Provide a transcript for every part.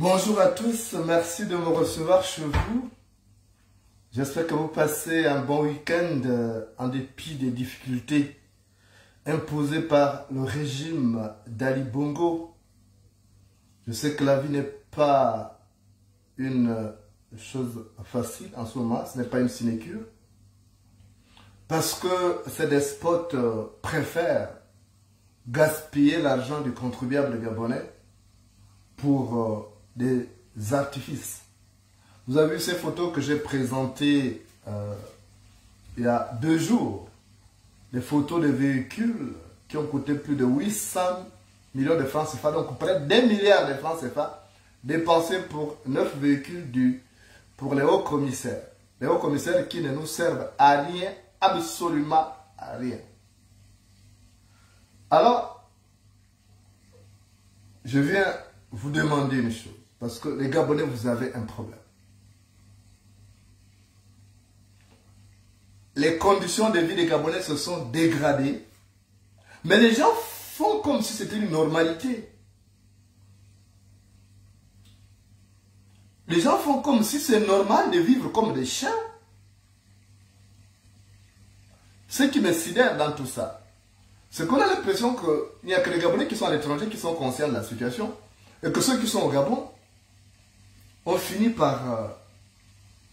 Bonjour à tous, merci de me recevoir chez vous. J'espère que vous passez un bon week-end en dépit des difficultés imposées par le régime d'Ali Bongo. Je sais que la vie n'est pas une chose facile en ce moment, ce n'est pas une sinécure. Parce que ces despotes préfèrent gaspiller l'argent du contribuable gabonais pour des artifices. Vous avez vu ces photos que j'ai présentées il y a 2 jours. Des photos de véhicules qui ont coûté plus de 800 millions de francs CFA, donc près d'1 milliard de francs CFA, dépensés pour 9 véhicules pour les hauts commissaires. Les hauts commissaires qui ne nous servent à rien, absolument à rien. Alors, je viens vous demander une chose, parce que les Gabonais, vous avez un problème. Les conditions de vie des Gabonais se sont dégradées, mais les gens font comme si c'était une normalité. Les gens font comme si c'est normal de vivre comme des chiens. Ce qui me sidère dans tout ça, c'est qu'on a l'impression qu'il n'y a que les Gabonais qui sont à l'étranger qui sont conscients de la situation, et que ceux qui sont au Gabon ont fini par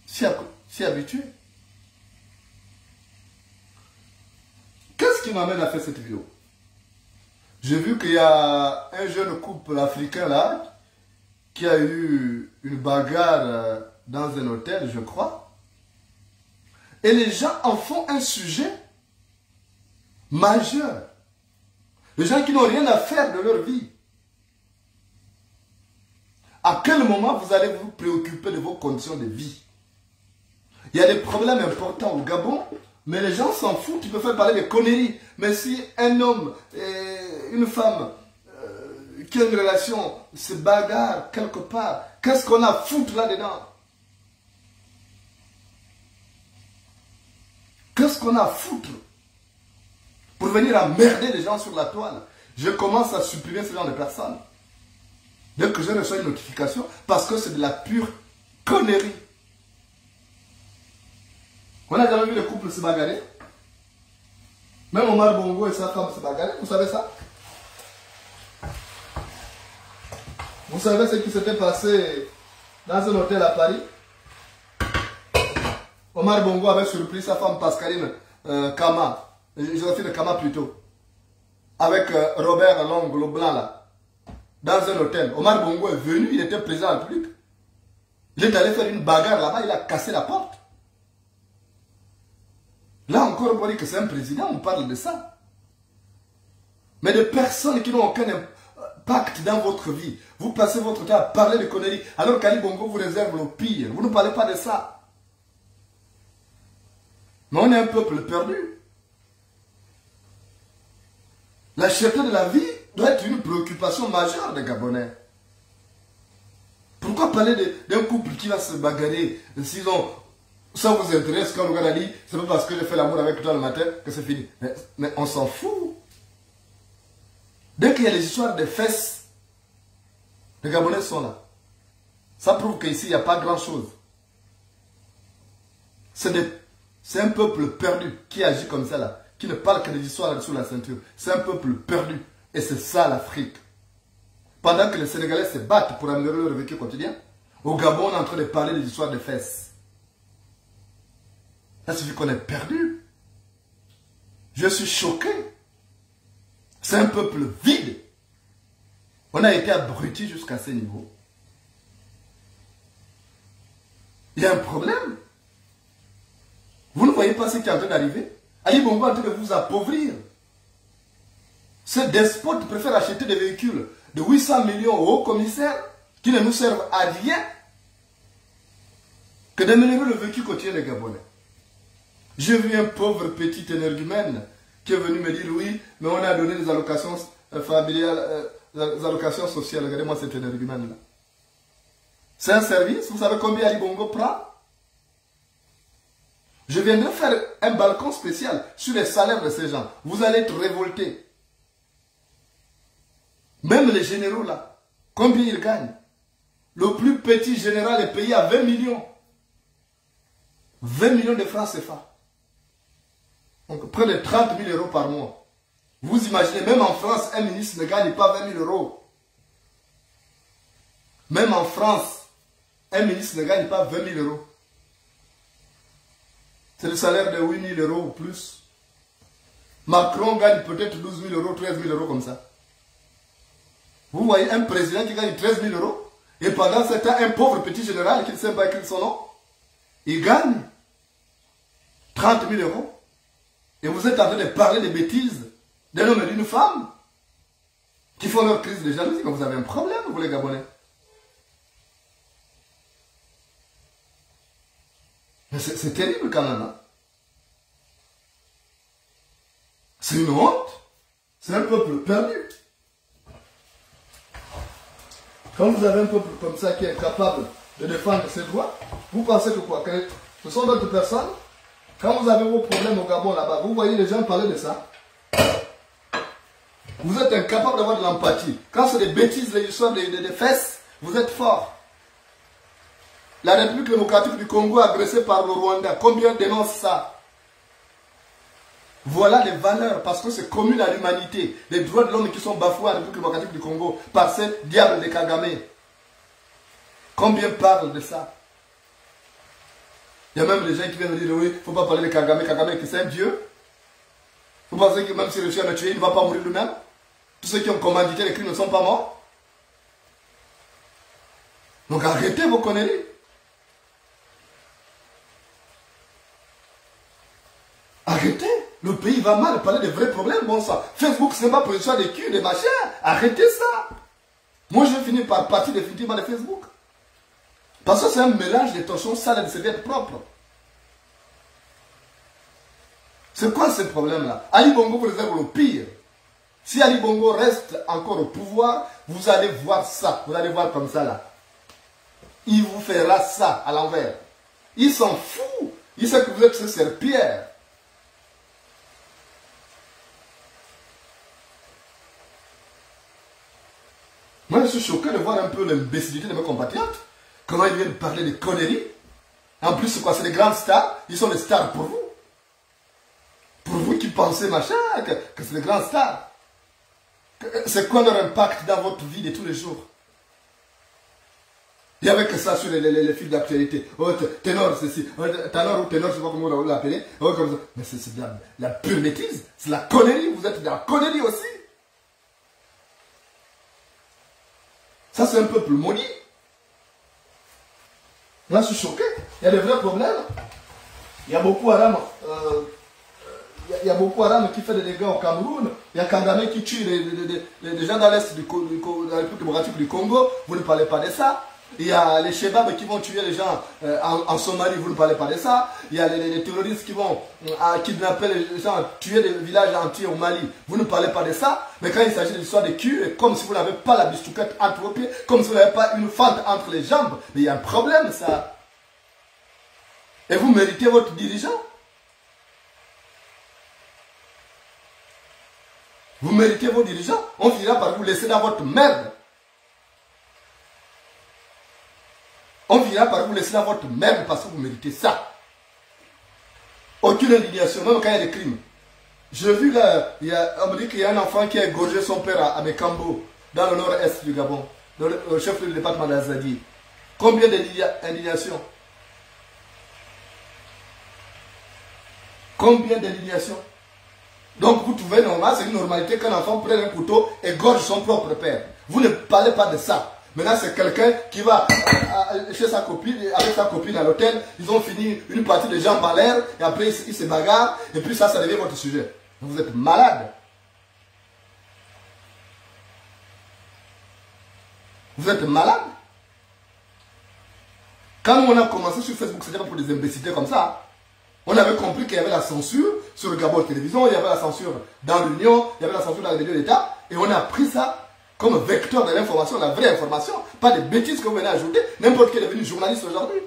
s'y habituer. Qu'est-ce qui m'amène à faire cette vidéo? J'ai vu qu'il y a un jeune couple africain là, qui a eu une bagarre dans un hôtel, je crois. Et les gens en font un sujet majeur. Les gens qui n'ont rien à faire de leur vie. À quel moment vous allez vous préoccuper de vos conditions de vie? Il y a des problèmes importants au Gabon, mais les gens s'en foutent, ils peuvent faire parler des conneries. Mais si un homme et une femme qui ont une relation se bagarrent quelque part, qu'est-ce qu'on a à foutre là-dedans? Qu'est-ce qu'on a à foutre pour venir emmerder les gens sur la toile? Je commence à supprimer ce genre de personnes. Dès que je reçois une notification, parce que c'est de la pure connerie. On a jamais vu le couple se bagarrer. Même Omar Bongo et sa femme se bagarrer, vous savez ça? Vous savez ce qui s'était passé dans un hôtel à Paris? Omar Bongo avait surpris sa femme Pascaline Kama, Joséphine Kama plutôt, avec Robert Long, le blanc là, dans un hôtel. Omar Bongo est venu, il était président de la République. Il est allé faire une bagarre là-bas, il a cassé la porte. Là encore, on dit que c'est un président, on parle de ça. Mais de personnes qui n'ont aucun impact dans votre vie. Vous passez votre temps à parler de conneries, alors qu'Ali Bongo vous réserve le pire. Vous ne parlez pas de ça. Mais on est un peuple perdu. La cherté de la vie doit être une préoccupation majeure des Gabonais. Pourquoi parler d'un couple qui va se bagarrer s'ils ont... Ça vous intéresse quand le gars a dit, c'est pas parce que j'ai fait l'amour avec toi le matin que c'est fini. Mais on s'en fout. Dès qu'il y a les histoires de fesses, les Gabonais sont là. Ça prouve qu'ici, il n'y a pas grand-chose. C'est un peuple perdu qui agit comme ça là, qui ne parle que des histoires sous la ceinture. C'est un peuple perdu. Et c'est ça l'Afrique. Pendant que les Sénégalais se battent pour améliorer leur vécu quotidien, au Gabon, on est en train de parler des histoires de fesses. Ça suffit qu'on est perdu. Je suis choqué. C'est un peuple vide. On a été abrutis jusqu'à ce niveau. Il y a un problème. Vous ne voyez pas ce qui est en train d'arriver? Ali Bongo est en train de vous appauvrir. Ce despote préfère acheter des véhicules de 800 millions au haut commissaire qui ne nous servent à rien que d'améliorer le vécu quotidien des Gabonais. J'ai vu un pauvre petit énergumène qui est venu me dire oui, mais on a donné des allocations familiales, des allocations sociales. Regardez-moi cet énergumène-là. C'est un service. Vous savez combien Ali Bongo prend? Je viendrai faire un balcon spécial sur les salaires de ces gens. Vous allez être révoltés. Même les généraux là, combien ils gagnent? Le plus petit général est payé à 20 millions. 20 millions de francs CFA. Donc près de 30 000 euros par mois. Vous imaginez, même en France, un ministre ne gagne pas 20 000 euros. Même en France, un ministre ne gagne pas 20 000 euros. C'est le salaire de 8 000 euros ou plus. Macron gagne peut-être 12 000 euros, 13 000 euros comme ça. Vous voyez un président qui gagne 13 000 euros et pendant ce temps, un pauvre petit général qui ne sait pas écrire son nom, il gagne 30 000 euros. Et vous êtes en train de parler des bêtises d'un homme et d'une femme qui font leur crise de jalousie. Mais vous avez un problème, vous les Gabonais. C'est terrible quand même. Hein? C'est une honte. C'est un peuple perdu. Quand vous avez un peuple comme ça qui est capable de défendre ses droits, vous pensez que quoi? Que ce sont d'autres personnes. Quand vous avez vos problèmes au Gabon là-bas, vous voyez les gens parler de ça. Vous êtes incapable d'avoir de l'empathie. Quand c'est des bêtises, les histoires des fesses, vous êtes fort. La République démocratique du Congo agressée par le Rwanda, combien dénoncent ça? Voilà les valeurs, parce que c'est commun à l'humanité. Les droits de l'homme qui sont bafoués à la République démocratique du Congo par ces diables de Kagame. Combien parlent de ça? Il y a même des gens qui viennent me dire, oui, il ne faut pas parler de Kagame. Kagame, c'est un dieu. Vous pensez que même si le chien l'a tué, il ne va pas mourir lui-même? Tous ceux qui ont commandité les crimes ne sont pas morts. Donc arrêtez vos conneries. Arrêtez. Le pays va mal, parler de vrais problèmes. Bon sang. Facebook, ce n'est pas pour l'histoire des culs, des machins. Arrêtez ça. Moi, je vais finir par partir définitivement de Facebook. Parce que c'est un mélange de torchons sales et de serviettes propres. C'est quoi ce problème-là? Ali Bongo vous réserve le pire. Si Ali Bongo reste encore au pouvoir, vous allez voir ça. Vous allez voir comme ça là. Il vous fera ça à l'envers. Il s'en fout. Il sait que vous êtes ce serpillère. Moi, je suis choqué de voir un peu l'imbécilité de mes compatriotes. Comment ils viennent parler de conneries. En plus, c'est quoi? C'est des grandes stars. Ils sont des stars pour vous. Pour vous qui pensez, machin, que c'est des grandes stars. C'est quoi leur impact dans votre vie de tous les jours? Il n'y avait que ça sur les fils d'actualité. Oh, ténor, ceci. Oh, ténor ou ténor, je ne sais pas comment on l'appelait. Oh, comme ça. Mais c'est de la pure bêtise. C'est la connerie. Vous êtes de la connerie aussi. Ça, c'est un peuple maudit. Là, je suis choqué. Il y a des vrais problèmes. Il y a beaucoup Haram. Il y a beaucoup Haram qui fait des dégâts au Cameroun. Il y a Kagame qui tue les gens dans l'Est de la République démocratique du Congo. Vous ne parlez pas de ça. Il y a les Chebabs qui vont tuer les gens en Somalie. Vous ne parlez pas de ça. Il y a les terroristes qui vont kidnapper les gens, tuer des villages entiers au Mali. Vous ne parlez pas de ça. Mais quand il s'agit de l'histoire des culs, comme si vous n'avez pas la bistouquette entre vos pieds, comme si vous n'avez pas une fente entre les jambes, mais il y a un problème, ça. Et vous méritez votre dirigeant. Vous méritez vos dirigeants. On finira par vous laisser dans votre merde. On finira par vous laisser dans votre merde parce que vous méritez ça. Aucune indignation, même quand il y a des crimes. J'ai vu là, on me dit qu'il y a un enfant qui a égorgé son père à Mekambo, dans le nord-est du Gabon, le chef du département d'Azadi. Combien d'indignations? Combien d'indignations? Donc vous trouvez normal, c'est une normalité qu'un enfant prenne un couteau et égorge son propre père. Vous ne parlez pas de ça. Maintenant, c'est quelqu'un qui va chez sa copine, avec sa copine à l'hôtel. Ils ont fini une partie de jambes en l'air et après ils se bagarrent. Et puis ça devient votre sujet. Vous êtes malade. Vous êtes malade. Quand on a commencé sur Facebook, c'était pas pour des imbécilités comme ça. On avait compris qu'il y avait la censure sur le Gabon Télévision, il y avait la censure dans l'Union, il y avait la censure dans les médias d'État. Et on a pris ça comme vecteur de l'information, la vraie information. Pas des bêtises que vous venez ajouter. N'importe qui est devenu journaliste aujourd'hui.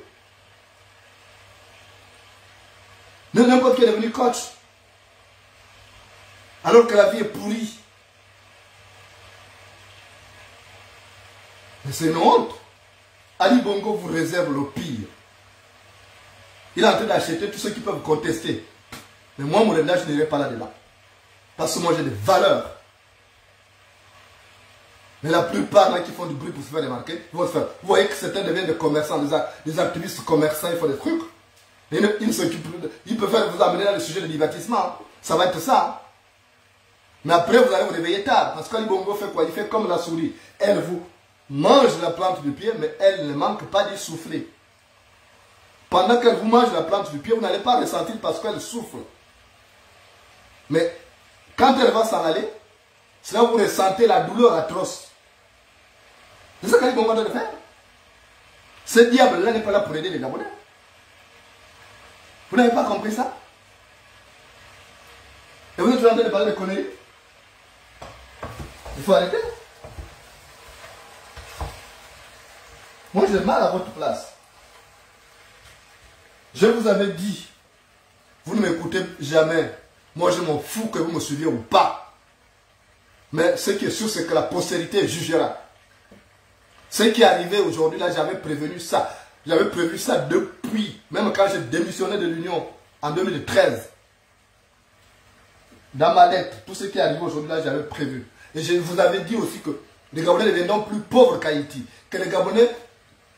N'importe qui est devenu coach. Alors que la vie est pourrie. Mais c'est une honte. Ali Bongo vous réserve le pire. Il est en train d'acheter tous ceux qui peuvent contester. Mais moi, mon langage, je n'irai pas là-dedans. Parce que moi, j'ai des valeurs. Mais la plupart là, qui font du bruit pour se faire démarquer, ils vont se faire. Vous voyez que certains deviennent des commerçants, des activistes commerçants, ils font des trucs. Et ils peuvent vous amener dans le sujet de divertissement. Ça va être ça. Mais après, vous allez vous réveiller tard. Parce qu'Ali Bongo fait quoi? Il fait comme la souris. Elle vous mange la plante du pied, mais elle ne manque pas d'y souffler. Pendant qu'elle vous mange la plante du pied, vous n'allez pas ressentir parce qu'elle souffle. Mais quand elle va s'en aller, c'est là où vous ressentez la douleur atroce. C'est ça qu'Ali Bongo doit faire. Ce diable-là n'est pas là pour aider les Gabonais. Vous n'avez pas compris ça? Et vous êtes en train de parler de conneries? Il faut arrêter. Moi, j'ai mal à votre place. Je vous avais dit, vous ne m'écoutez jamais. Moi, je m'en fous que vous me suiviez ou pas. Mais ce qui est sûr, c'est que la postérité jugera. Ce qui est arrivé aujourd'hui, là, j'avais prévenu ça. J'avais prévu ça depuis, même quand j'ai démissionné de l'Union en 2013. Dans ma lettre, tout ce qui est arrivé aujourd'hui, là, j'avais prévu. Et je vous avais dit aussi que les Gabonais deviendront plus pauvres qu'Haïti. Que les Gabonais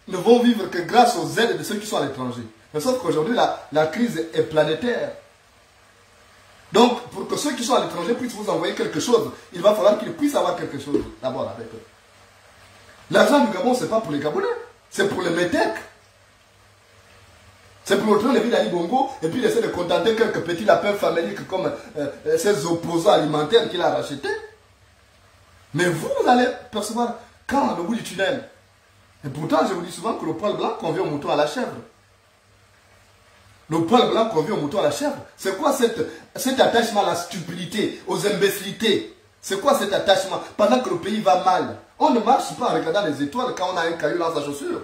ne vont vivre que grâce aux aides de ceux qui sont à l'étranger. Mais sauf qu'aujourd'hui, la crise est planétaire. Donc, pour que ceux qui sont à l'étranger puissent vous envoyer quelque chose, il va falloir qu'ils puissent avoir quelque chose d'abord avec eux. L'argent du Gabon, ce n'est pas pour les Gabonais, c'est pour les métèques. C'est pour retourner les villes d'Ali Bongo et puis essayer de contenter quelques petits lapins faméliques comme ces opposants alimentaires qu'il a rachetés. Mais vous allez percevoir quand le bout du tunnel. Et pourtant, je vous dis souvent que le poil blanc convient au mouton à la chèvre. Le poil blanc convient au mouton à la chèvre. C'est quoi cet attachement à la stupidité, aux imbécilités? C'est quoi cet attachement? Pendant que le pays va mal, on ne marche pas en regardant les étoiles quand on a un caillou dans sa chaussure.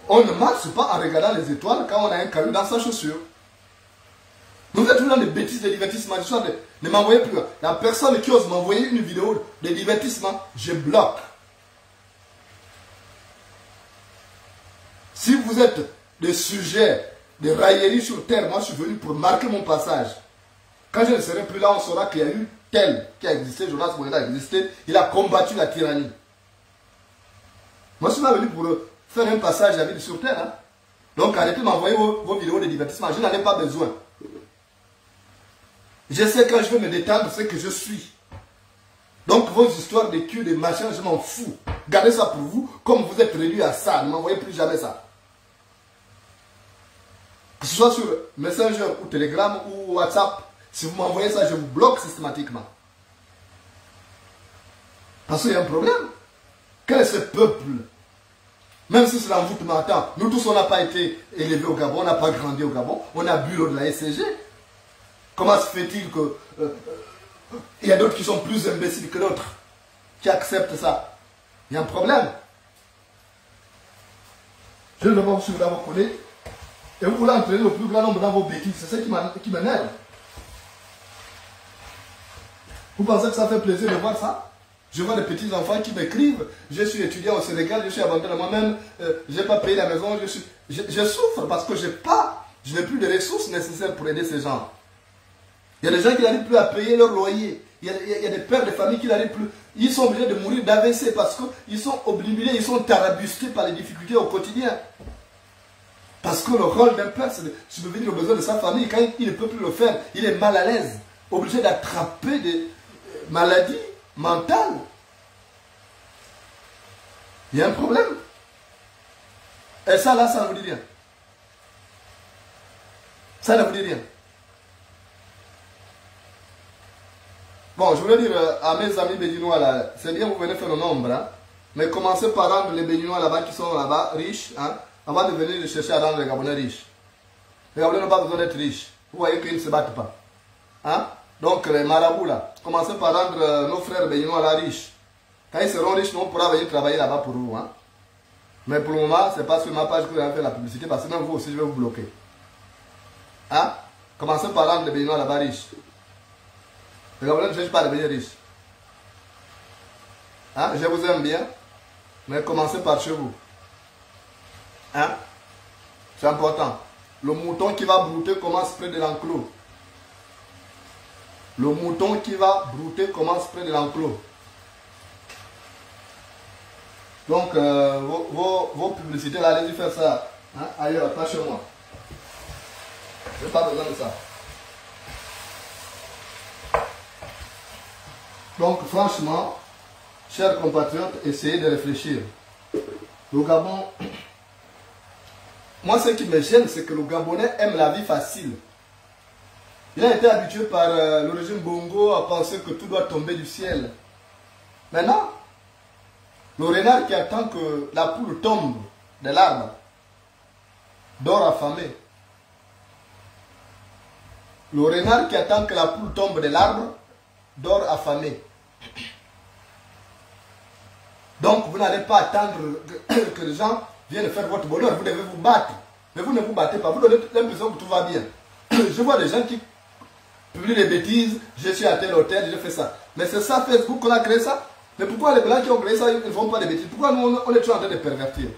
On ne marche pas en regardant les étoiles quand on a un caillou dans sa chaussure. Vous êtes toujours dans des bêtises de divertissement. Ne m'envoyez plus. La personne qui ose m'envoyer une vidéo de divertissement, je bloque. Si vous êtes des sujets de raillerie sur terre, moi je suis venu pour marquer mon passage. Quand je ne serai plus là, on saura qu'il y a eu tel qui a existé, Jonas Moïse a existé, il a combattu la tyrannie. Moi je suis pas venu pour faire un passage à vie sur terre. Hein. Donc arrêtez de m'envoyer vos vidéos de divertissement, je n'en ai pas besoin. Je sais quand je veux me détendre, c'est que je suis. Donc vos histoires de cul, de machin, je m'en fous. Gardez ça pour vous, comme vous êtes réduit à ça, ne m'envoyez plus jamais ça. Que ce soit sur Messenger ou Telegram ou WhatsApp, si vous m'envoyez ça, je vous bloque systématiquement. Parce qu'il y a un problème. Quel est ce peuple? Même si c'est l'envoûtement, attends, nous tous on n'a pas été élevés au Gabon, on n'a pas grandi au Gabon, on a bu l'eau de la SCG. Comment se fait-il que il y a d'autres qui sont plus imbéciles que d'autres, qui acceptent ça? Il y a un problème. Je ne veux pas vous dans vos collègues. Et vous voulez entraîner le plus grand nombre dans vos bêtises. C'est ça qui m'énerve. Vous pensez que ça fait plaisir de voir ça? Je vois des petits enfants qui m'écrivent. Je suis étudiant au Sénégal, je suis abandonné moi-même, je n'ai pas payé la maison, je souffre parce que je n'ai plus de ressources nécessaires pour aider ces gens. Il y a des gens qui n'arrivent plus à payer leur loyer. Il y a des pères de famille qui n'arrivent plus. Ils sont obligés de mourir d'AVC parce qu'ils sont obnubilés, ils sont tarabusqués par les difficultés au quotidien. Parce que le rôle d'un père, c'est de subvenir aux besoins de sa famille. Quand il ne peut plus le faire, il est mal à l'aise, obligé d'attraper des maladies mentales. Il y a un problème. Et ça, là, ça ne vous dit rien. Ça ne vous dit rien. Bon, je voulais dire à mes amis béninois là, c'est bien vous venez faire le nombre, hein, mais commencez par rendre les béninois là-bas qui sont là-bas riches, hein, avant de venir chercher à rendre les Gabonais riches. Les Gabonais n'ont pas besoin d'être riches. Vous voyez qu'ils ne se battent pas. Hein? Donc les marabouts là, commencez par rendre nos frères béninois là riches. Quand ils seront riches, nous on pourra venir travailler là-bas pour vous. Hein? Mais pour le moment, ce n'est pas sur ma page que vous allez faire la publicité, parce que même vous aussi, je vais vous bloquer. Hein? Commencez par rendre les béninois là-bas riches. Les Gabonais ne cherchent pas à devenir riches. Hein? Je vous aime bien, mais commencez par chez vous. Hein? C'est important. Le mouton qui va brouter commence près de l'enclos. Le mouton qui va brouter commence près de l'enclos. Donc, vos publicités, là, allez-y faire ça. Hein? Ailleurs, pas chez moi. Je n'ai pas besoin de ça. Donc, franchement, chers compatriotes, essayez de réfléchir. Le Gabon, moi, ce qui me gêne, c'est que le Gabonais aime la vie facile. Il a été habitué par le régime Bongo à penser que tout doit tomber du ciel. Maintenant, le renard qui attend que la poule tombe de l'arbre dort affamé. Le renard qui attend que la poule tombe de l'arbre dort affamé. Donc, vous n'allez pas attendre que les gens viennent faire votre bonheur. Vous devez vous battre. Mais vous ne vous battez pas. Vous donnez l'impression que tout va bien. Je vois des gens qui publient des bêtises. Je suis à tel hôtel, je fais ça. Mais c'est ça, Facebook, qu'on a créé ça. Mais pourquoi les blancs qui ont créé ça, ils ne font pas des bêtises? Pourquoi nous, on est toujours en train de pervertir?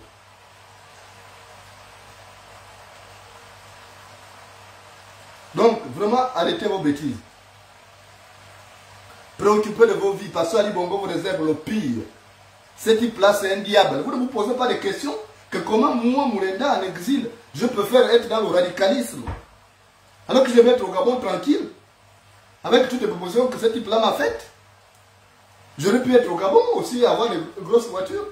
Donc, vraiment, arrêtez vos bêtises. Préoccupez de vos vies. Parce que Ali Bongo vous réserve le pire. Ce type-là, c'est un diable. Vous ne vous posez pas de questions que comment moi, Moulenda, en exil, je préfère être dans le radicalisme. Alors que je vais mettre au Gabon tranquille, avec toutes les propositions que ce type-là m'a faites. J'aurais pu être au Gabon aussi, avoir des grosses voitures.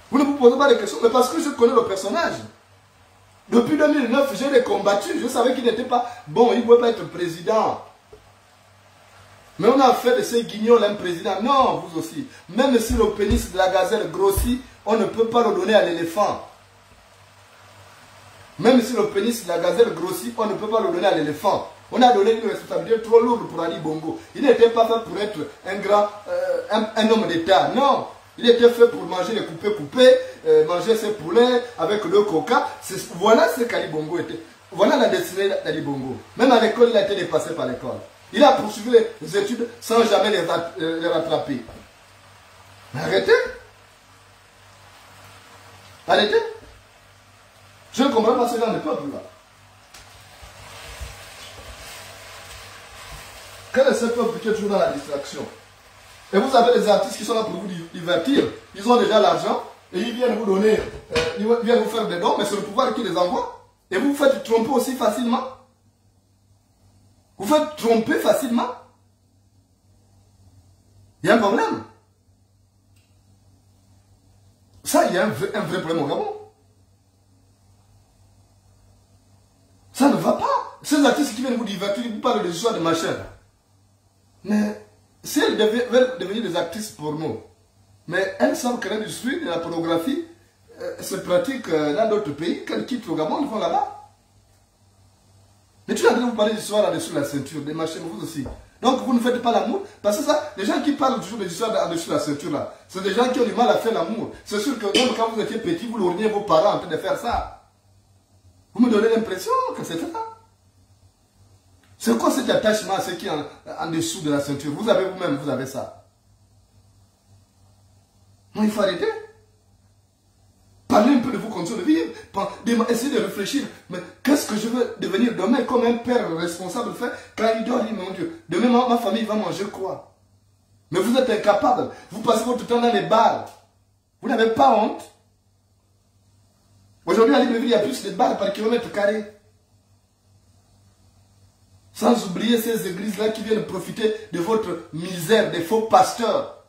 Vous ne vous posez pas de questions, mais parce que je connais le personnage. Depuis 2009, je l'ai combattu. Je savais qu'il n'était pas bon, il ne pouvait pas être président. Mais on a fait de ces guignols un président. Non, vous aussi. Même si le pénis de la gazelle grossit, on ne peut pas le donner à l'éléphant. Même si le pénis de la gazelle grossit, on ne peut pas le donner à l'éléphant. On a donné une responsabilité trop lourde pour Ali Bongo. Il n'était pas fait pour être un homme d'État. Non. Il était fait pour manger les coupés, manger ses poulets avec le coca. Voilà ce qu'Ali Bongo était. voilà la destinée d'Ali Bongo. Même à l'école, il a été dépassé par l'école. Il a poursuivi les études sans jamais les rattraper. Mais arrêtez. Arrêtez. Je ne comprends pas ce genre de peuple-là. Quel est ce peuple qui est toujours dans la distraction? Et vous avez des artistes qui sont là pour vous divertir. Ils ont déjà l'argent et ils viennent vous donner, ils viennent vous faire des dons, mais c'est le pouvoir qui les envoie. Et vous vous faites tromper aussi facilement. Vous faites tromper facilement. Il y a un problème. Ça, il y a un vrai problème au Gabon. Ça ne va pas. Ces artistes qui viennent vous divertir, ils vous parlent des histoires de machin. Mais si elles veulent devenir des actrices porno, mais elles savent que l'industrie de la pornographie se pratique dans d'autres pays, qu'elles quittent le Gabon, ils vont là-bas. Mais tu es en train de vous parler d'histoires là-dessus la ceinture, des machins, vous aussi. Donc vous ne faites pas l'amour, parce que ça, les gens qui parlent toujours des histoires là-dessus la ceinture là, c'est des gens qui ont du mal à faire l'amour. C'est sûr que même quand vous étiez petit, vous lorgniez vos parents en train de faire ça. Vous me donnez l'impression que c'est ça. C'est quoi cet attachement à ce qui est en dessous de la ceinture? Vous avez vous-même, vous avez ça. Non, il faut arrêter. Parlez un peu de vos conditions de vivre. Essayez de réfléchir. Mais qu'est-ce que je veux devenir demain comme un père responsable fait quand il dort, il dit, mon Dieu, demain ma famille va manger quoi? Mais vous êtes incapable. Vous passez votre temps dans les bars. Vous n'avez pas honte. Aujourd'hui, à Libreville, il y a plus de bars par kilomètre carré. Sans oublier ces églises-là qui viennent profiter de votre misère, des faux pasteurs.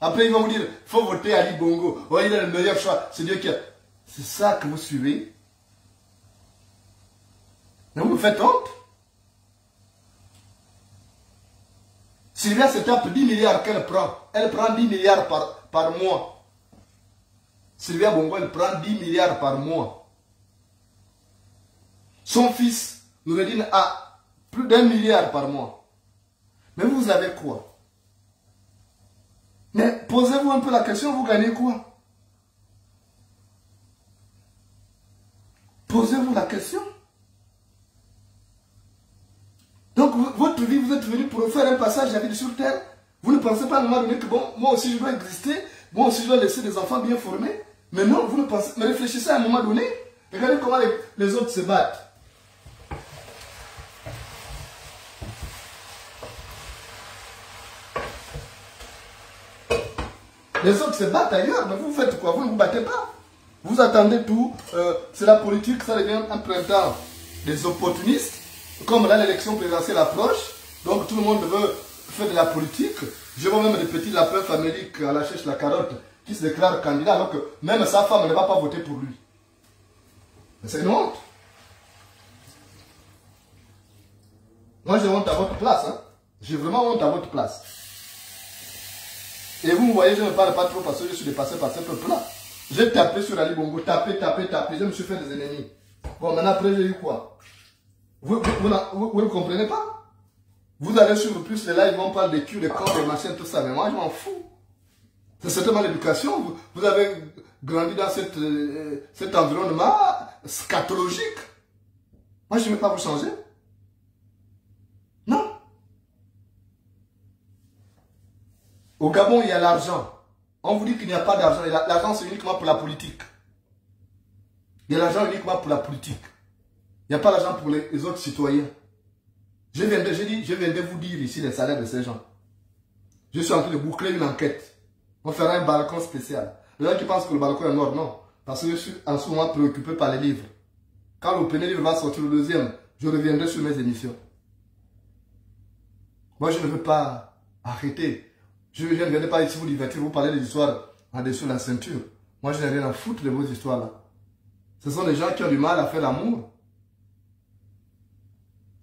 Après, ils vont vous dire, il faut voter Ali Bongo. Oh, il est le meilleur choix. C'est Dieu qui a... C'est ça que vous suivez. Mais vous me faites honte. Sylvia se tape 10 milliards qu'elle prend. Elle prend 10 milliards par mois. Sylvia Bongo, elle prend 10 milliards par mois. Son fils nous redit à plus d'1 milliard par mois. Mais vous avez quoi? Mais posez-vous un peu la question, vous gagnez quoi? Posez-vous la question. Donc, votre vie, vous êtes venu pour faire un passage à vie sur terre. Vous ne pensez pas à un moment donné que, bon, moi aussi je dois exister, moi aussi je dois laisser des enfants bien formés. Mais non, vous ne pensez, mais réfléchissez à un moment donné. Regardez comment les autres se battent. Les autres se battent ailleurs, mais vous faites quoi? Vous ne vous battez pas. Vous attendez tout. C'est la politique, ça devient un printemps des opportunistes. Comme là, l'élection présidentielle approche, donc tout le monde veut faire de la politique. Je vois même des petits lapins faméliques à la cherche la carotte qui se déclarent candidat, alors que même sa femme ne va pas voter pour lui. Mais c'est une honte. Moi, j'ai honte à votre place. Hein. J'ai vraiment honte à votre place. Et vous me voyez, je ne parle pas trop parce que je suis dépassé par ce peuple-là. J'ai tapé sur Ali Bongo, tapé. Je me suis fait des ennemis. Bon, maintenant après, j'ai eu quoi? Vous ne comprenez pas? Vous allez suivre plus les lives, on parle des culs, des corps, des machins, tout ça. Mais moi, je m'en fous. C'est certainement l'éducation. Vous avez grandi dans cet environnement scatologique. Moi, je ne vais pas vous changer. Non. Au Gabon, il y a l'argent. On vous dit qu'il n'y a pas d'argent. L'argent, c'est uniquement pour la politique. Il y a l'argent uniquement pour la politique. Il n'y a pas l'argent pour les autres citoyens. Je viens de vous dire ici les salaires de ces gens. Je suis en train de boucler une enquête. On fera un balcon spécial. Les gens qui pensent que le balcon est mort, non. Parce que je suis en ce moment préoccupé par les livres. Quand le premier livre va sortir, le deuxième, je reviendrai sur mes émissions. Moi, je ne veux pas arrêter. Je ne viens pas ici vous divertir, vous parler des histoires en dessous de la ceinture. Moi, je n'ai rien à foutre de vos histoires-là. Ce sont des gens qui ont du mal à faire l'amour.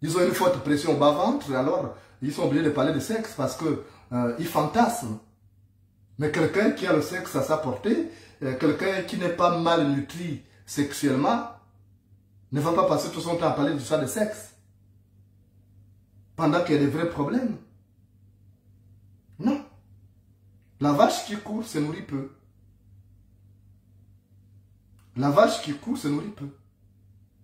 Ils ont une forte pression au bas-ventre, alors ils sont obligés de parler de sexe parce que ils fantasment. Mais quelqu'un qui a le sexe à sa portée, quelqu'un qui n'est pas mal nutri sexuellement, ne va pas passer tout son temps à parler d'histoire de sexe. Pendant qu'il y a des vrais problèmes. Non. La vache qui court se nourrit peu. La vache qui court se nourrit peu.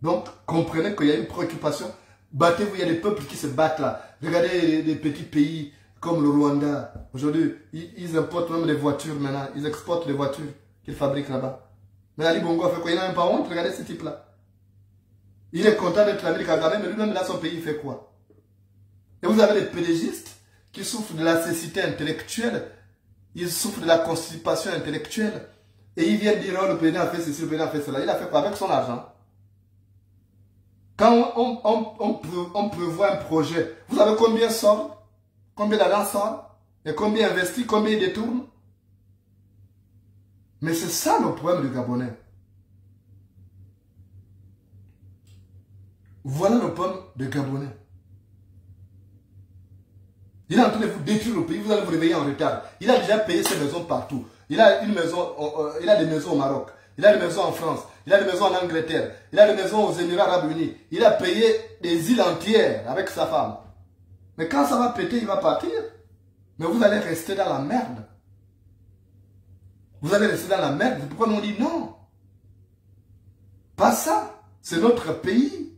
Donc, comprenez qu'il y a une préoccupation. Battez-vous, il y a des peuples qui se battent là. Regardez les petits pays comme le Rwanda. Aujourd'hui, ils importent même des voitures maintenant. Ils exportent les voitures qu'ils fabriquent là-bas. Mais Ali Bongo a fait quoi? Il n'a même pas honte. Regardez ce type-là. Il est content d'être l'Amérique Kagame, mais lui-même dans son pays, il fait quoi? Et vous avez les pédégistes qui souffrent de la cécité intellectuelle. Ils souffrent de la constipation intellectuelle. Et ils viennent dire, oh, le président a fait ceci, le président a fait cela. Il a fait quoi avec son argent? Quand on prévoit un projet, vous savez combien sort? Combien d'argent sort? Et combien investit? Combien il détourne? Mais c'est ça le problème du Gabonais. Voilà le problème des Gabonais. Il est en train de vous détruire le pays, vous allez vous réveiller en retard. Il a déjà payé ses maisons partout. Il a une maison, il a des maisons au Maroc, il a des maisons en France, il a des maisons en Angleterre, il a des maisons aux Émirats Arabes Unis. Il a payé des îles entières avec sa femme. Mais quand ça va péter, il va partir. Mais vous allez rester dans la merde. Vous allez rester dans la merde. C'est pourquoi nous on dit non. Pas ça. C'est notre pays.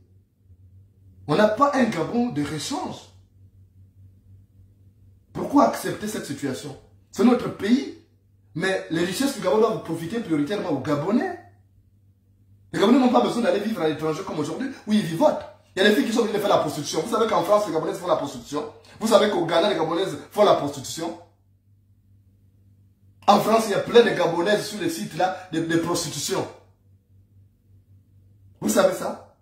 On n'a pas un Gabon de rechange. Pourquoi accepter cette situation? C'est notre pays. Mais les richesses du Gabon doivent profiter prioritairement aux Gabonais. Les Gabonais n'ont pas besoin d'aller vivre à l'étranger comme aujourd'hui, où ils vivotent. Il y a des filles qui sont venues faire la prostitution. Vous savez qu'en France, les Gabonaises font la prostitution. Vous savez qu'au Ghana, les Gabonaises font la prostitution. En France, il y a plein de Gabonaises sur les sites là de prostitution. Vous savez ça?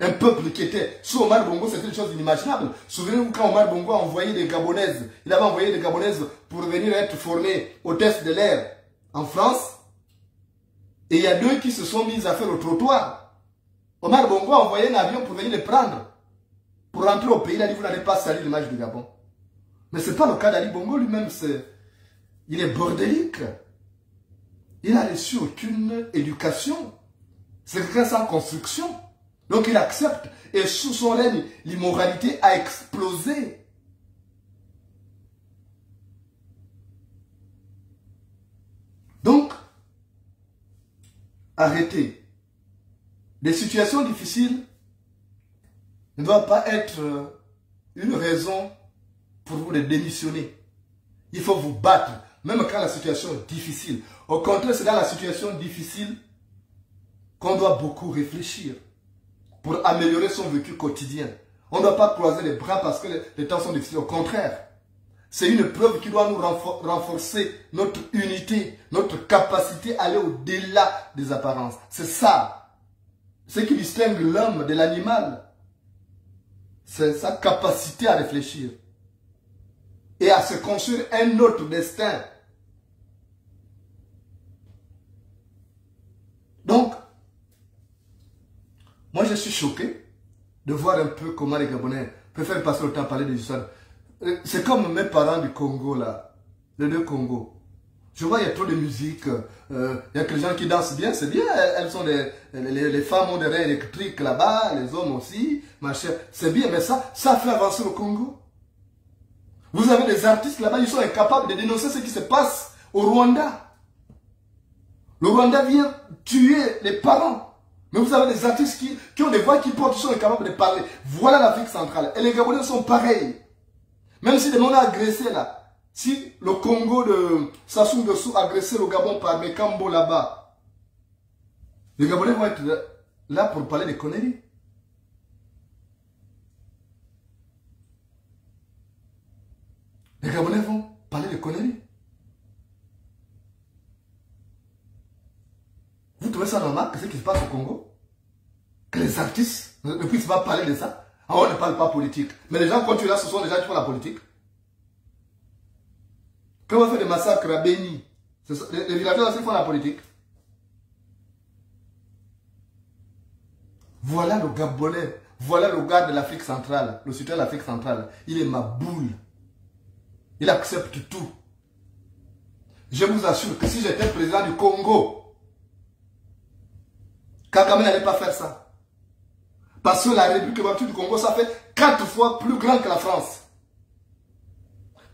Un peuple qui était sous Omar Bongo, c'était une chose inimaginable. Souvenez-vous quand Omar Bongo a envoyé des Gabonaises, il avait envoyé des Gabonaises pour venir être formées hôtesses de l'air en France. Et il y a deux qui se sont mis à faire au trottoir. Omar Bongo a envoyé un avion pour venir les prendre. Pour rentrer au pays, il a dit vous n'allez pas salir l'image du Gabon. Mais ce n'est pas le cas d'Ali Bongo lui-même, il est bordélique. Il n'a reçu aucune éducation. C'est quelqu'un sans construction. Donc il accepte. Et sous son règne, l'immoralité a explosé. Donc, arrêtez. Des situations difficiles ne doivent pas être une raison pour vous de démissionner. Il faut vous battre, même quand la situation est difficile. Au contraire, c'est dans la situation difficile qu'on doit beaucoup réfléchir pour améliorer son vécu quotidien. On ne doit pas croiser les bras parce que les temps sont difficiles. Au contraire, c'est une preuve qui doit nous renforcer notre unité, notre capacité à aller au-delà des apparences. C'est ça. Ce qui distingue l'homme de l'animal. C'est sa capacité à réfléchir et à se construire un autre destin. Donc, moi je suis choqué de voir un peu comment les Gabonais préfèrent passer le temps à parler des histoires. C'est comme mes parents du Congo là, les deux Congos. Je vois il y a trop de musique, il y a que les gens qui dansent bien, c'est bien, elles sont les femmes ont des reins électriques là-bas, les hommes aussi, machin, c'est bien, mais ça fait avancer le Congo. Vous avez des artistes là-bas, ils sont incapables de dénoncer ce qui se passe au Rwanda. Le Rwanda vient tuer les parents. Mais vous avez des artistes qui ont des voix qui portent, qui sont incapables de parler. Voilà l'Afrique centrale. Et les Gabonais sont pareils. Même si des gens ont agressé là. Si le Congo de Sassou Nguesso a agressé le Gabon par Mekambo là-bas, les Gabonais vont être là pour parler des conneries. Les Gabonais vont parler de conneries. Vous trouvez ça normal que ce qui se passe au Congo? Que les artistes ne puissent pas parler de ça? Ah, on ne parle pas politique. Mais les gens, quand tu es là, ce sont les gens qui font la politique. Quand on fait des massacres à Béni, les villageois aussi font la politique. Voilà le Gabonais. Voilà le gars de l'Afrique centrale. Le citoyen de l'Afrique centrale. Il est ma boule. Il accepte tout. Je vous assure que si j'étais président du Congo, Kagame n'allait pas faire ça. Parce que la République démocratique du Congo, ça fait 4 fois plus grand que la France.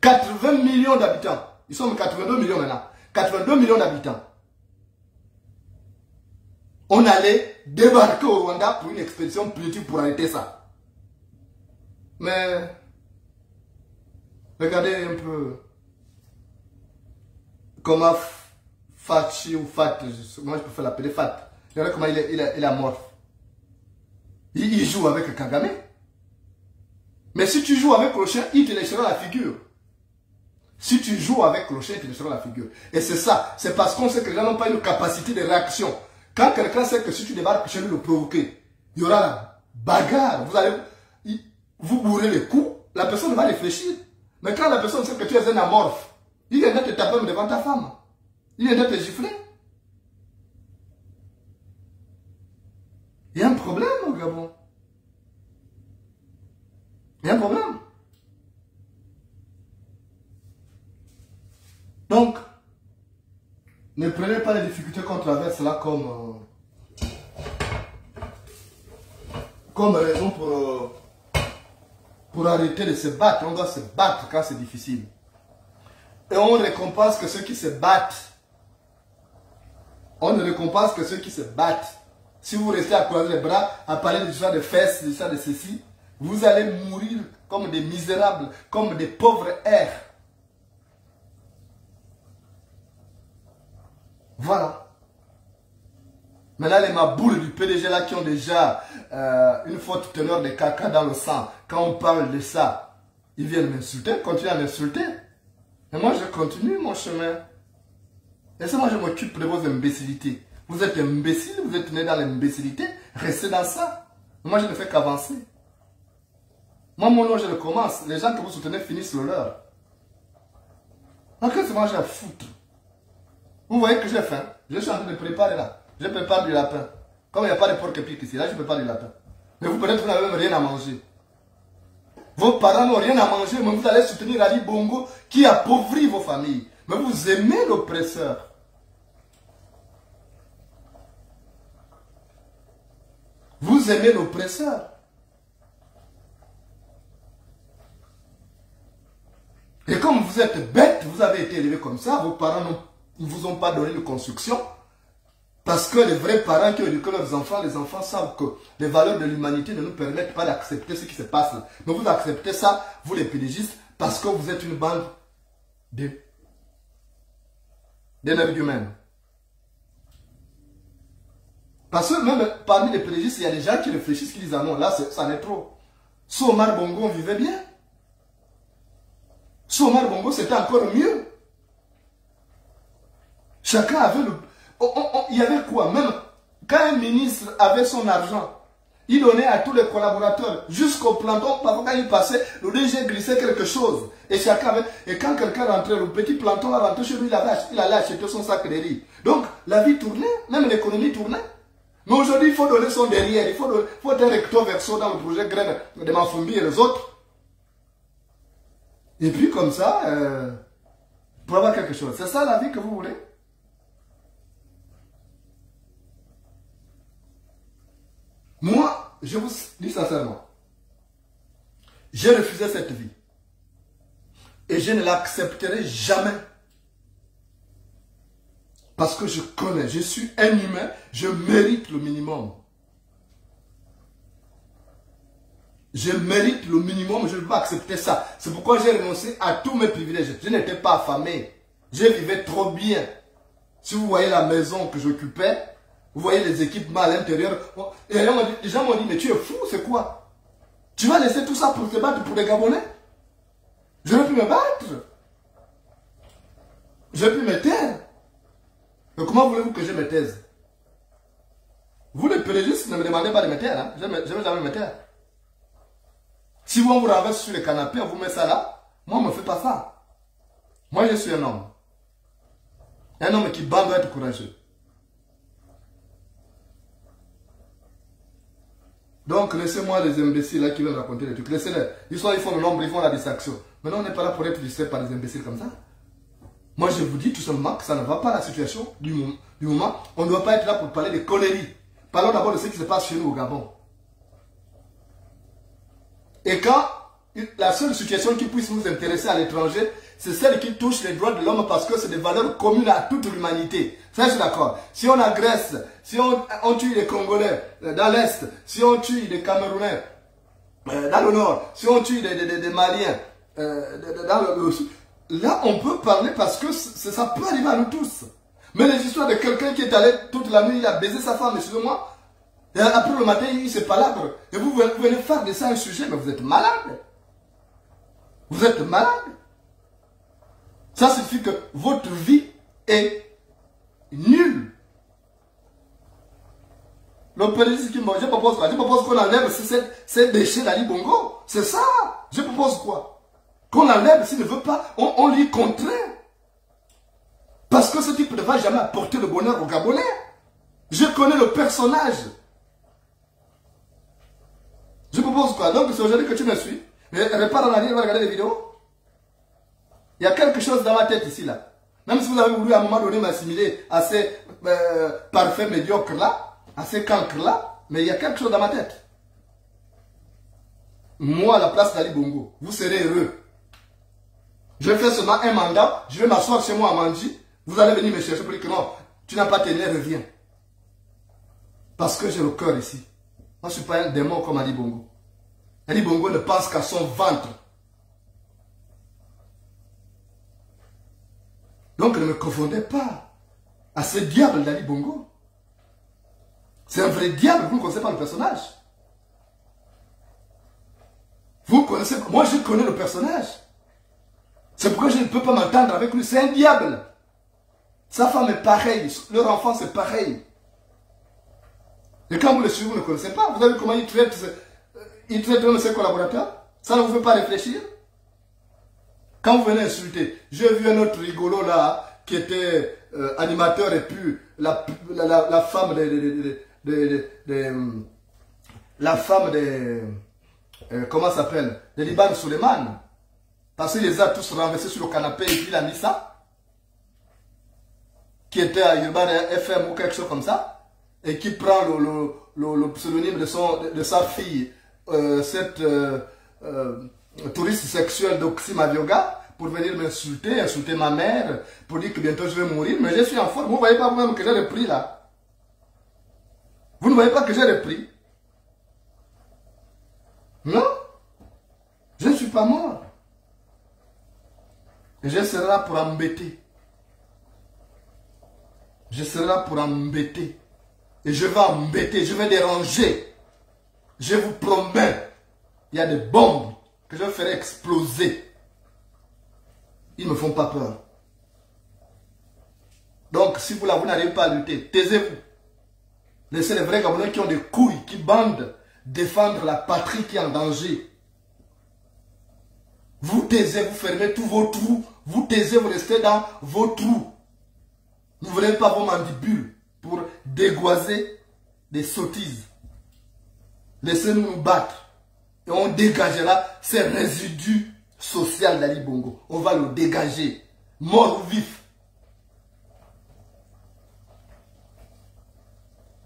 80 millions d'habitants. Ils sont 82 millions maintenant. 82 millions d'habitants. On allait débarquer au Rwanda pour une expédition punitive pour arrêter ça. Mais, regardez un peu comment Fachi ou Fat, moi je préfère l'appeler Fat. Regardez comment il est amorphe. Il joue avec Kagame. Mais si tu joues avec Clochin, il te laissera la figure. Si tu joues avec Clochin, il te laissera la figure. Et c'est ça. C'est parce qu'on sait que les gens n'ont pas une capacité de réaction. Quand quelqu'un sait que si tu débarques chez lui le provoquer, il y aura la bagarre. Vous allez vous bourrer les coups. La personne va réfléchir. Mais quand la personne sait que tu es un amorphe, il vient de te taper devant ta femme. Il vient de te gifler. Il y a un problème au Gabon. Il y a un problème. Donc, ne prenez pas les difficultés qu'on traverse là comme raison pour arrêter de se battre. On doit se battre quand c'est difficile. Et on récompense que ceux qui se battent. On ne récompense que ceux qui se battent. Si vous restez à croiser les bras, à parler de ça de fesses, de ça de ceci, vous allez mourir comme des misérables, comme des pauvres airs. Voilà. Maintenant, les maboules du PDG là qui ont déjà une forte teneur de caca dans le sang, quand on parle de ça, ils viennent m'insulter, continuent à m'insulter. Et moi, je continue mon chemin. Et c'est moi, je m'occupe de vos imbécilités. Vous êtes imbéciles, vous êtes nés dans l'imbécilité, restez dans ça. Moi, je ne fais qu'avancer. Moi, mon nom, je le commence. Les gens que vous soutenez finissent le leur. Donc, qu'est-ce que moi j'ai à foutre? Vous voyez que j'ai faim. Je suis en train de préparer là. Je prépare du lapin. Comme il n'y a pas de porc épic ici, là, je prépare du lapin. Mais vous, peut-être, vous n'avez même rien à manger. Vos parents n'ont rien à manger, mais vous allez soutenir Ali Bongo qui appauvrit vos familles. Mais vous aimez l'oppresseur. Vous aimez l'oppresseur. Et comme vous êtes bête, vous avez été élevé comme ça, vos parents ne vous ont pas donné de construction. Parce que les vrais parents qui ont éduqué leurs enfants, les enfants savent que les valeurs de l'humanité ne nous permettent pas d'accepter ce qui se passe là. Mais vous acceptez ça, vous les pédégistes, parce que vous êtes une bande d'énergumènes. Parce que même parmi les pédégistes, il y a des gens qui réfléchissent, qui disent ah non, là ça n'est trop. Sous Omar Bongo, on vivait bien. Sous Omar Bongo, c'était encore mieux. Chacun avait le... il y avait quoi? Même quand un ministre avait son argent, il donnait à tous les collaborateurs, jusqu'au planton, parfois quand il passait, le DG glissait quelque chose. Et chacun avait... Et quand quelqu'un rentrait, le petit planton rentrait chez lui, il allait acheter son sac de riz. Donc, la vie tournait, même l'économie tournait. Mais aujourd'hui, il faut donner son derrière, il faut être recto verso dans le projet Graine de Mafumbi et les autres. Et puis comme ça, pour avoir quelque chose. C'est ça la vie que vous voulez? Moi, je vous dis sincèrement, j'ai refusé cette vie. Et je ne l'accepterai jamais. Parce que je connais, je suis un humain, je mérite le minimum. Je mérite le minimum, je ne peux pas accepter ça. C'est pourquoi j'ai renoncé à tous mes privilèges. Je n'étais pas affamé. Je vivais trop bien. Si vous voyez la maison que j'occupais, vous voyez les équipements à l'intérieur. Et les gens m'ont dit, mais tu es fou, c'est quoi? Tu vas laisser tout ça pour te battre pour les Gabonais? Je n'ai pu me battre. J'ai pu me taire. Mais comment voulez-vous que je me taise? Vous les pédégistes ne me demandez pas de me taire. Hein? Je ne vais jamais me taire. Si on vous renverse sur le canapé, on vous met ça là, moi, on ne me fait pas ça. Moi, je suis un homme. Un homme qui bat doit être courageux. Donc, laissez-moi les imbéciles là qui veulent raconter des trucs. Laissez-les. Ils font le nombre, ils font la distraction. Maintenant, on n'est pas là pour être distrait par des imbéciles comme ça. Moi, je vous dis tout simplement que ça ne va pas la situation du moment. On ne doit pas être là pour parler de conneries. Parlons d'abord de ce qui se passe chez nous au Gabon. Et quand la seule situation qui puisse nous intéresser à l'étranger, c'est celle qui touche les droits de l'homme parce que c'est des valeurs communes à toute l'humanité. Ça, je suis d'accord. Si on agresse, si on tue les Congolais dans l'Est, si on tue les Camerounais dans le Nord, si on tue des Maliens dans le Sud, là, on peut parler parce que ça peut arriver à nous tous. Mais les histoires de quelqu'un qui est allé toute la nuit, il a baisé sa femme, excusez-moi, et après le matin, il se palabre. Et vous venez faire de ça un sujet, mais vous êtes malade. Vous êtes malade. Ça signifie que votre vie est nulle. Le président qui je propose quoi? Je propose qu'on enlève ces déchets d'Ali Bongo. C'est ça. Je propose quoi? Qu'on enlève, s'il ne veut pas, on lui contraint. Parce que ce type ne va jamais apporter le bonheur aux Gabonais. Je connais le personnage. Je propose quoi? Donc c'est aujourd'hui que tu me suis. Répare en arrière, va regarder les vidéos. Il y a quelque chose dans ma tête ici, là. Même si vous avez voulu à un moment donné m'assimiler à ces parfaits médiocres là, à ces cancres là, mais il y a quelque chose dans ma tête. Moi, à la place d'Ali Bongo, vous serez heureux. Je vais faire seulement un mandat, je vais m'asseoir chez moi à Manji, vous allez venir me chercher pour dire que non, tu n'as pas tes nerfs, reviens. Parce que j'ai le cœur ici. Moi, je ne suis pas un démon comme Ali Bongo. Ali Bongo ne pense qu'à son ventre. Donc ne me confondez pas à ce diable d'Ali Bongo. C'est un vrai diable, vous ne connaissez pas le personnage. Vous connaissez, moi je connais le personnage. C'est pourquoi je ne peux pas m'entendre avec lui, c'est un diable. Sa femme est pareille, leur enfant c'est pareil. Et quand vous le suivez, vous ne connaissez pas. Vous avez vu comment il traite même ses collaborateurs? Ça ne vous fait pas réfléchir? Quand vous venez insulter, j'ai vu un autre rigolo là, qui était animateur et puis la femme la femme de comment ça s'appelle? De Liban Suleiman. Parce qu'il les a tous renversés sur le canapé et puis il a mis ça. Qui était à Urban FM ou quelque chose comme ça. Et qui prend le pseudonyme de sa fille, cette touriste sexuelle d'Oxy Mavioga, pour venir m'insulter, insulter ma mère, pour dire que bientôt je vais mourir. Mais je suis en forme. Vous ne voyez pas vous-même que j'ai repris là? Vous ne voyez pas que j'ai repris? Non? Je ne suis pas mort. Et je serai là pour embêter. Je serai là pour embêter. Et je vais embêter, je vais déranger. Je vous promets, il y a des bombes que je ferai exploser. Ils ne me font pas peur. Donc, si vous n'arrivez pas à lutter, taisez-vous. Laissez les vrais Gabonais qui ont des couilles, qui bandent, défendre la patrie qui est en danger. Vous taisez, vous fermez tous vos trous. Vous taisez, vous restez dans vos trous. N'ouvrez pas vos mandibules pour dégoiser des sottises. Laissez-nous nous battre. Et on dégagera ces résidus sociaux d'Ali Bongo. On va le dégager. Mort ou vif.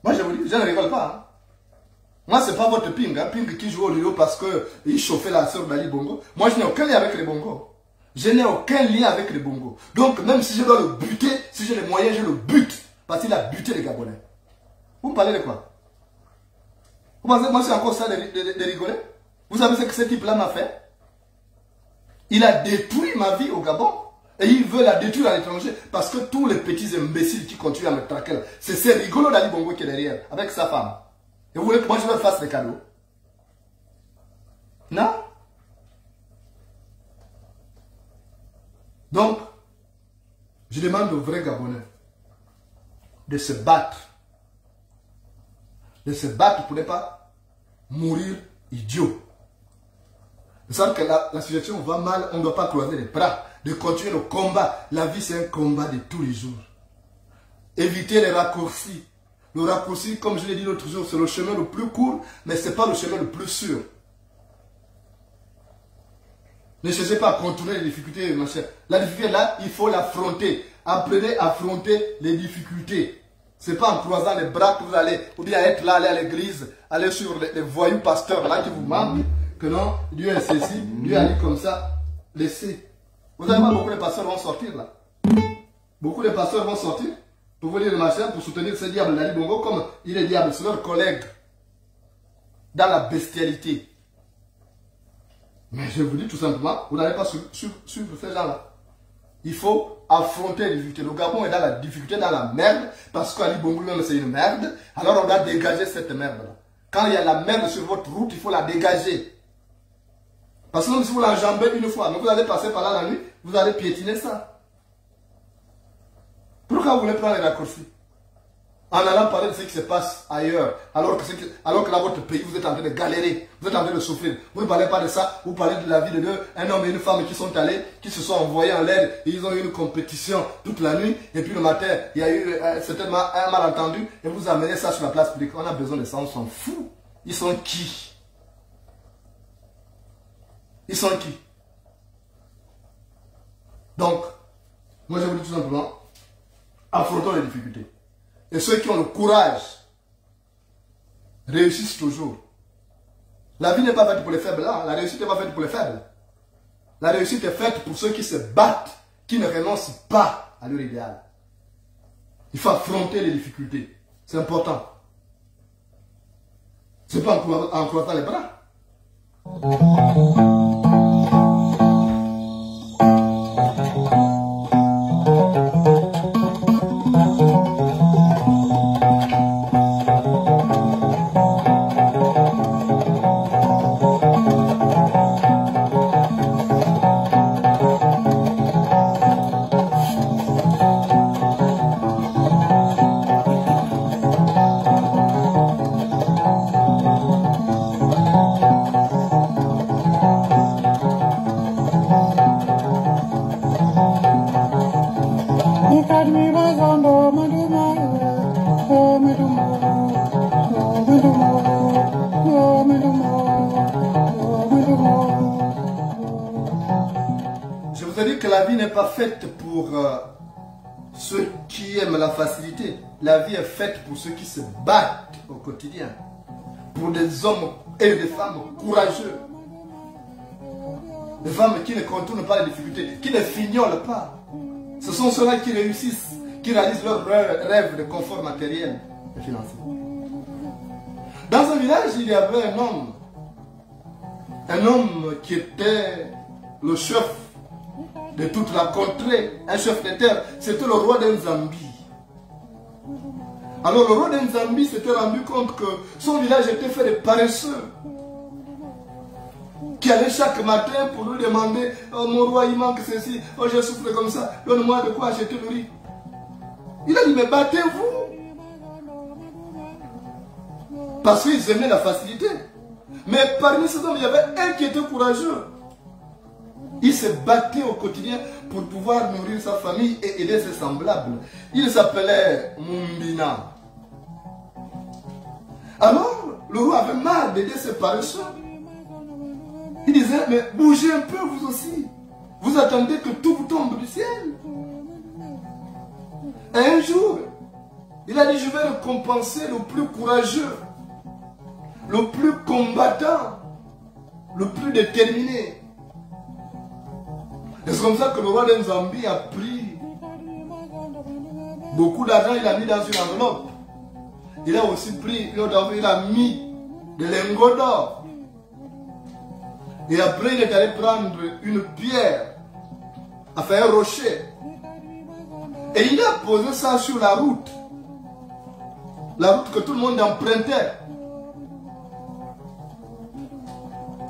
Moi, je vous dis, je ne rigole pas. Hein. Moi, ce n'est pas votre ping. Hein. Ping qui joue au Lilo parce qu'il chauffait la sœur d'Ali Bongo. Moi, je n'ai aucun lien avec les Bongos. Je n'ai aucun lien avec les Bongos. Donc, même si je dois le buter, si j'ai les moyens, je le bute. Parce qu'il a buté les Gabonais. Vous me parlez de quoi? Vous pensez que moi, c'est encore ça de rigoler? Vous savez ce que ce type-là m'a fait? Il a détruit ma vie au Gabon. Et il veut la détruire à l'étranger. Parce que tous les petits imbéciles qui continuent à me traquer, c'est ces rigolos d'Ali Bongo qui est derrière, avec sa femme. Et vous voulez que moi je leur fasse des cadeaux? Non? Donc, je demande aux vrais Gabonais de se battre. De se battre pour ne pas mourir idiot. Vous savez que la situation va mal, on ne doit pas croiser les bras, de continuer le combat. La vie, c'est un combat de tous les jours. Éviter les raccourcis. Le raccourci, comme je l'ai dit l'autre jour, c'est le chemin le plus court, mais ce n'est pas le chemin le plus sûr. Ne cherchez pas à contourner les difficultés, ma chère. La difficulté là, il faut l'affronter. Apprenez à affronter les difficultés. Ce n'est pas en croisant les bras que vous allez, ou bien être là, aller à l'église, aller sur les voyous pasteurs là qui vous mentent, que non, Dieu est ceci, Dieu a dit comme ça, laissez. Vous allez voir, beaucoup de pasteurs vont sortir là. Beaucoup de pasteurs vont sortir pour venir le machin, pour soutenir ce diable d'Ali Bongo comme il est diable, c'est leur collègue dans la bestialité. Mais je vous dis tout simplement, vous n'allez pas suivre ces gens-là. Il faut affronter les difficultés. Le Gabon est dans la difficulté, dans la merde, parce qu'Ali Bongo même c'est une merde. Alors on doit dégager cette merde-là. Quand il y a la merde sur votre route, il faut la dégager. Parce que même si vous l'enjambez une fois, mais vous allez passer par là la nuit, vous allez piétiner ça. Pourquoi vous voulez prendre les raccourcis? En allant parler de ce qui se passe ailleurs, alors que dans votre pays, vous êtes en train de galérer, vous êtes en train de souffrir. Vous ne parlez pas de ça, vous parlez de la vie de deux, un homme et une femme qui sont allés, qui se sont envoyés en l'air, et ils ont eu une compétition toute la nuit, et puis le matin, il y a eu certainement un malentendu, et vous amenez ça sur la place publique. On a besoin de ça, on s'en fout. Ils sont qui? Ils sont qui? Donc, moi je vous dis tout simplement, affrontons les difficultés. Et ceux qui ont le courage réussissent toujours. La vie n'est pas faite pour les faibles, hein? La réussite n'est pas faite pour les faibles. La réussite est faite pour ceux qui se battent, qui ne renoncent pas à leur idéal. Il faut affronter les difficultés. C'est important. Ce n'est pas en croisant les bras. Je vous ai dit que la vie n'est pas faite pour ceux qui aiment la facilité. La vie est faite pour ceux qui se battent au quotidien. Pour des hommes et des femmes courageux. Des femmes qui ne contournent pas les difficultés, qui ne fignolent pas. Ce sont ceux-là qui réussissent, qui réalisent leurs rêves de confort matériel et financier. Dans un village, il y avait un homme qui était le chef de toute la contrée, un chef de terre. C'était le roi d'Nzambi. Alors le roi d'Nzambi s'était rendu compte que son village était fait de paresseux, qui allaient chaque matin pour lui demander « Oh mon roi, il manque ceci, oh je souffre comme ça, donne-moi de quoi acheter le riz. » Il a dit « Mais battez-vous » parce qu'ils aimaient la facilité. Mais parmi ces hommes, il y avait un qui était courageux. Il se battait au quotidien pour pouvoir nourrir sa famille et aider ses semblables. Il s'appelait Mumbina. Alors, le roi avait marre d'aider ses paresseux. Il disait, mais bougez un peu vous aussi. Vous attendez que tout vous tombe du ciel. Et un jour, il a dit, je vais récompenser le plus courageux, le plus combattant, le plus déterminé. Et c'est comme ça que le roi d'Nzambi a pris beaucoup d'argent, il a mis dans une enveloppe. Il a aussi pris une autre enveloppe, il a mis des lingots d'or. Et après, il est allé prendre une pierre, enfin un rocher. Et il a posé ça sur la route que tout le monde empruntait.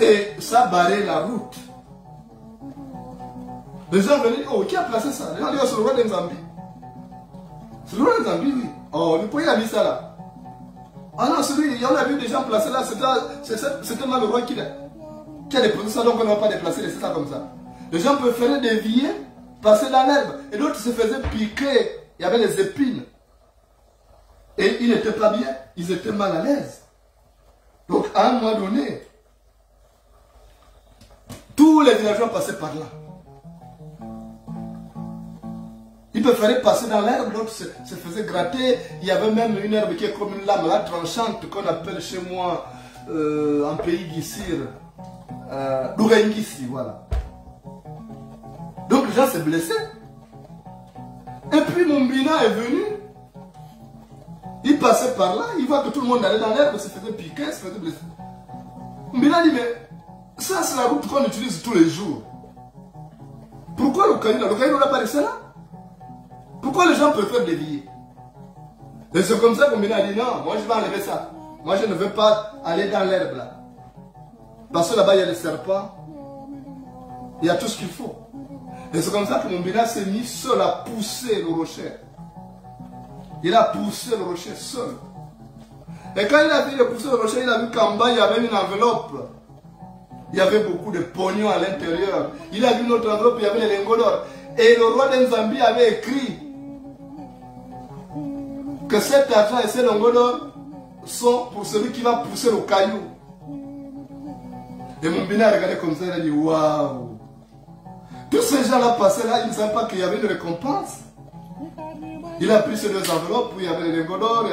Et ça barrait la route. Les gens venaient, oh, qui a placé ça? Les gens disent, oh, c'est le roi d'Nzambi. C'est le roi d'Nzambi, oui. Oh, le pays a mis ça là. Ah non, celui, il y en a vu des gens placés là, c'était mal le roi qui a déposé ça, donc on ne va pas déplacer, laisser ça comme ça. Les gens préféraient dévier, passer dans l'herbe. Et d'autres se faisaient piquer, il y avait les épines. Et ils n'étaient pas bien, ils étaient mal à l'aise. Donc à un moment donné, tous les villageois passaient par là. Ils préféraient passer dans l'herbe, d'autres se faisaient gratter. Il y avait même une herbe qui est comme une lame là, tranchante, qu'on appelle chez moi, en pays d'Issir, Lourengisi, voilà. Donc les gens s'est blessé. Et puis Mumbina est venu. Il passait par là, il voit que tout le monde allait dans l'herbe, se faisait piquer, se faisait blesser. Mumbina dit, mais ça c'est la route qu'on utilise tous les jours. Pourquoi le caillou n'a pas laissé là? Pourquoi les gens préfèrent dévier? Et c'est comme ça que Mumbina a dit, non, moi je vais enlever ça. Moi je ne veux pas aller dans l'herbe là. Parce que là-bas il y a les serpents, il y a tout ce qu'il faut. Et c'est comme ça que Mumbina s'est mis seul à pousser le rocher. Il a poussé le rocher seul. Et quand il a vu pousser le rocher, il a vu qu'en bas il y avait une enveloppe. Il y avait beaucoup de pognon à l'intérieur. Il a vu une autre enveloppe, il y avait les lingots d'or. Et le roi d'Enzambi avait écrit que cet argent et ces lingots d'or sont pour celui qui va pousser le caillou. Et Mumbina a regardé comme ça, il a dit waouh. Tous ces gens-là passaient là, ils ne savaient pas qu'il y avait une récompense. Il a pris ces deux enveloppes où il y avait les lingots d'or,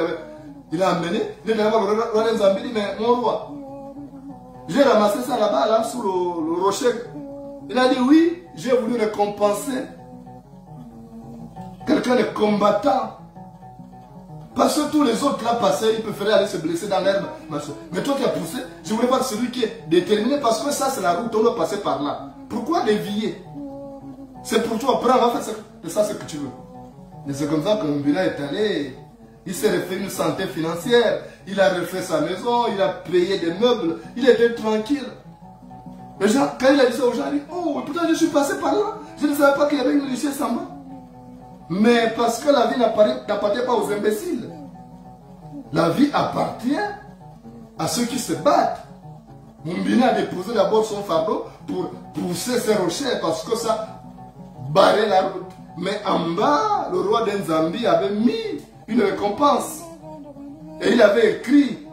il a amené. Il est allé voir le roi d'Enzambi, il dit, mais mon roi, j'ai ramassé ça là-bas, là, sous le rocher. Il a dit, oui, j'ai voulu récompenser quelqu'un de combattant. Parce que tous les autres là passaient, ils préféraient aller se blesser dans l'herbe. Mais toi qui as poussé, je voulais voir celui qui est déterminé, parce que ça c'est la route, on doit passer par là. Pourquoi dévier? C'est pour toi, prends, va faire de ça ce que tu veux. Et c'est comme ça que Mumbina est allé. Il s'est refait une santé financière. Il a refait sa maison, il a payé des meubles. Il était tranquille. Les gens, quand il a dit ça aux gens, il dit, oh, pourtant je suis passé par là. Je ne savais pas qu'il y avait une richesse en bas. Mais parce que la vie n'appartient pas aux imbéciles. La vie appartient à ceux qui se battent. Mumbina a déposé d'abord son fardeau pour pousser ses rochers parce que ça barrait la route. Mais en bas, le roi d'Enzambi avait mis une récompense. Et il avait écrit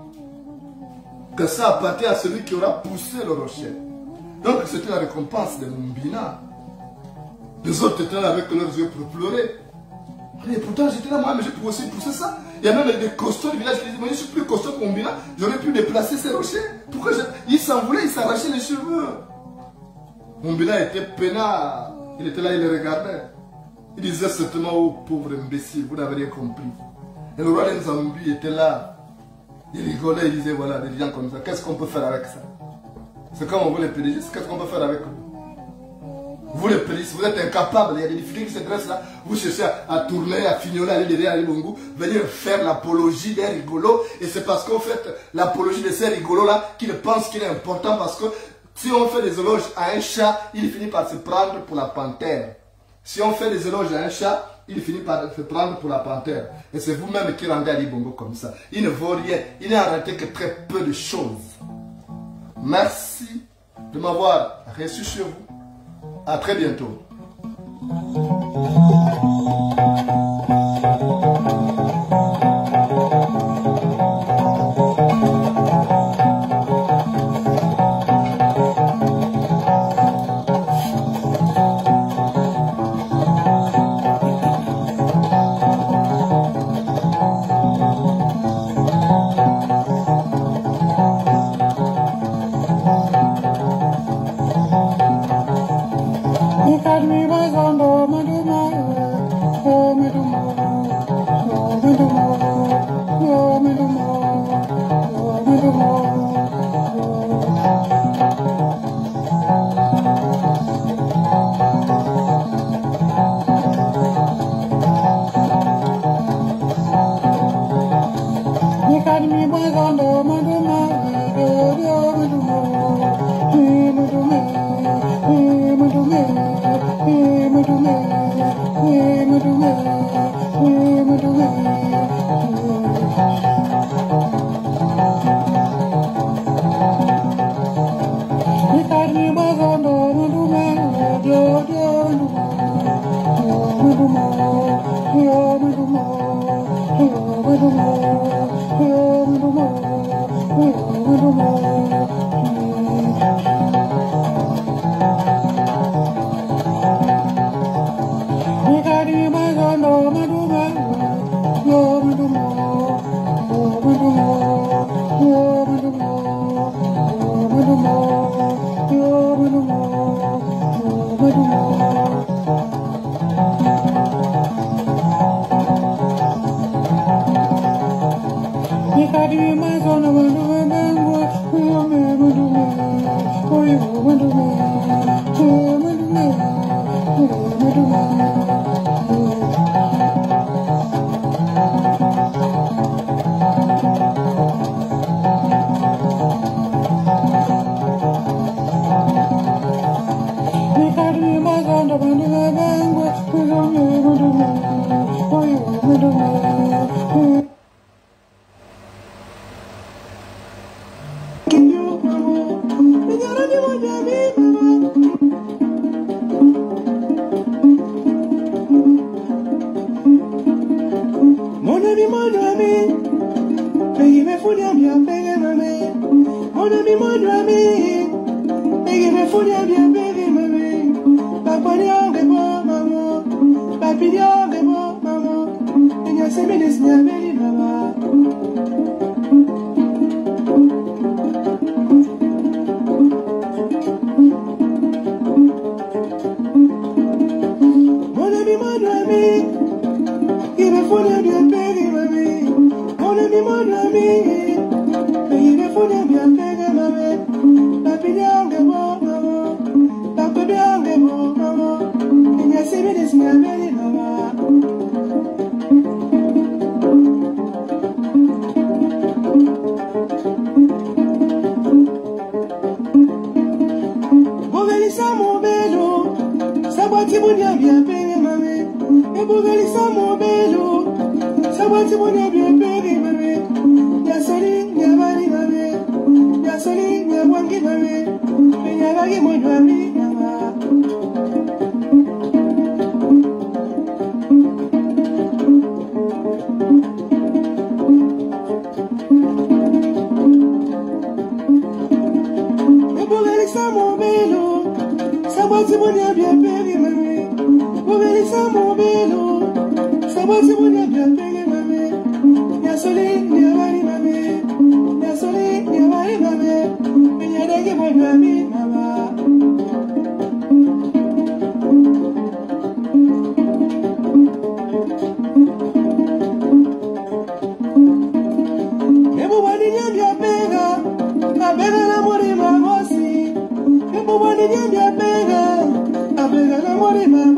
que ça appartient à celui qui aura poussé le rocher. Donc c'était la récompense de Mumbina. Les autres étaient là avec leurs yeux pour pleurer. Et pourtant j'étais là, moi, mais je pouvais aussi pousser ça. Il y a même des costauds du village qui disaient, mais je suis plus costaud que Mumbina, j'aurais pu déplacer ces rochers. Pourquoi il s'en voulait, il s'arrachait les cheveux. Mumbina était peinard. Il était là, il les regardait. Il disait certainement, oh pauvre imbécile, vous n'avez rien compris. Et le roi d'Enzambi était là. Il rigolait, il disait, voilà, des gens comme ça, qu'est-ce qu'on peut faire avec ça? C'est comme on veut les PDG, qu'est-ce qu'on peut faire avec eux? Vous les PDG, vous êtes incapables, il y a des difficultés qui se dressent là, vous cherchez à tourner, à fignoler, à aller derrière, à aller bongo, venir faire l'apologie des rigolos, et c'est parce qu'on fait l'apologie de ces rigolos-là qu'ils pensent qu'il est important, parce que si on fait des éloges à un chat, il finit par se prendre pour la panthère. Si on fait des éloges à un chat, il finit par se prendre pour la panthère. Et c'est vous-même qui rendez Ali Bongo comme ça. Il ne vaut rien. Il n'a arrêté que très peu de choses. Merci de m'avoir reçu chez vous. À très bientôt. Oh, Abega la morima